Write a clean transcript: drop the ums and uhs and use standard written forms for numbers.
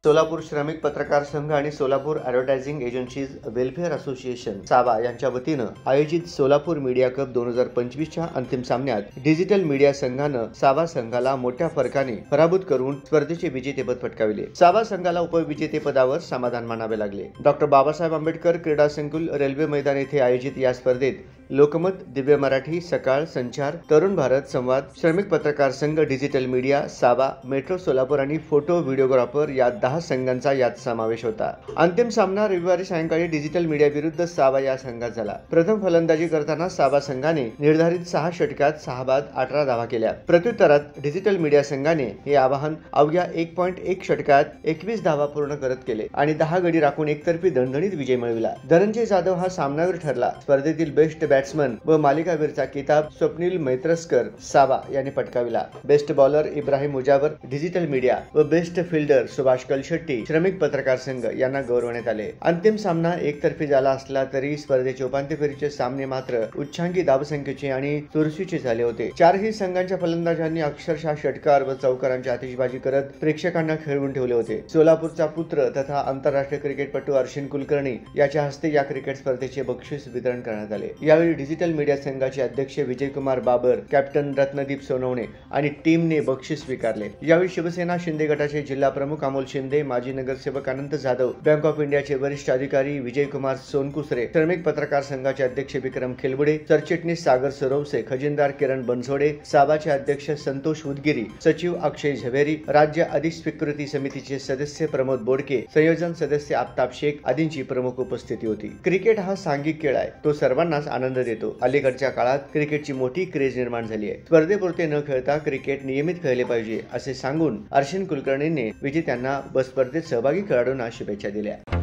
सोलापूर श्रमिक पत्रकार संघ आणि Solapur advertising agencies welfare association सावा यांच्या वतीनं आयोजित सोलापूर मीडिया कप 2025च्या अंतिम सामन्यात डिजिटल मीडिया संघानं सावा संघाला मोठ्या फरकाने पराभूत करून स्पर्धेचे विजेतेपद पटकाविले। सावा संघाला उपविजेतेपदावर समाधान मानावे लागले। डॉक्टर बाबासाहेब आंबेडकर क्रीडा संकुल रेल्वे मैदान येथे आयोजित या स्पर्धेत लोकमत, दिव्य मराठी, सकाळ, संचार, तरुण भारत संवाद, श्रमिक पत्रकार संघ, डिजिटल मीडिया, सावा, मेट्रो सोलापूर आणि फोटो व्हिडिओग्राफर या 10 संघांचा यात समावेश होता। अंतिम सामना रविवारी सायंकाळी डिजिटल मीडिया विरुद्ध सावा या संघात झाला। प्रथम फलंदाजी करताना सावा संघाने निर्धारित 6 षटकात 6 बाद 18 धावा केल्या। प्रत्युत्तरात डिजिटल मीडिया संघाने हे आवाहन अवघ्या 1.1 षटकात 21 धावा पूर्ण करत केले आणि 10 गडी राखून एकतर्फी दणदणीत विजय मिळविला। धनंजय जाधव हा सामनावीर ठरला। स्पर्धेतील बेस्ट बॅट्समन व मालिकावीरचा किताब स्वप्नील मैत्रस्कर सावा यांनी पटकाविला। Best bowler Ibrahim Mujawar digital media व बेस्ट फिल्डर सुभाष कलशेट्टी श्रमिक पत्रकार संघ यांना गौरवण्यात आले। अंतिम सामना एकतर्फी झाला असला तरी स्पर्धेचे उपांत्य फेरीचे सामने मात्र उच्चांकी धावसंख्येचे आणि चुरशीचे झाले होते। चारही संघांच्या फलंदाजांनी अक्षरशः षटकार व चौकारांची आतिषबाजी करत प्रेक्षकांना खेळवून ठेवले होते। सोलापूरचा पुत्र तथा आंतरराष्ट्रीय क्रिकेटपटू अर्शिन कुलकर्णी याच्या हस्ते या क्रिकेट स्पर्धेचे बक्षीस वितरण करण्यात आले। यावेळी डिजिटल मीडिया संघाचे अध्यक्ष विजयकुमार बाबर, कॅप्टन रत्नदीप सोनवणे आणि टीमने बक्षीस स्वीकारले। यावेळी शिवसेना शिंदे गटाचे जिल्हा प्रमुख अमोल शिंदे, माजी नगरसेवक अनंत जाधव, बँक ऑफ इंडियाचे वरिष्ठ अधिकारी विजयकुमार सोनकुसरे, श्रमिक पत्रकार संघाचे अध्यक्ष विक्रम खेलबुडे, सरचिटणीस सागर सरोवसे, खजिनदार किरण बनसोडे, साबाचे अध्यक्ष संतोष उदगिरी, सचिव अक्षय झवेरी, राज्य अधिस्वीकृती समितीचे सदस्य प्रमोद बोडके, संयोजन सदस्य आफताब शेख आदींची प्रमुख उपस्थिती होती। क्रिकेट हा सांघिक खेळ आहे, तो सर्वांनाच आनंद देतो। अलीकडच्या काळात क्रिकेटची मोठी क्रेज निर्माण झाली आहे। स्पर्धेपुरते न खेळता क्रिकेट नियमित खेळले पाहिजे असे सांगून अर्शिन कुलकर्णींनी विजेत्यांना व स्पर्धेत सहभागी खेळाडूंना शुभेच्छा दिल्या।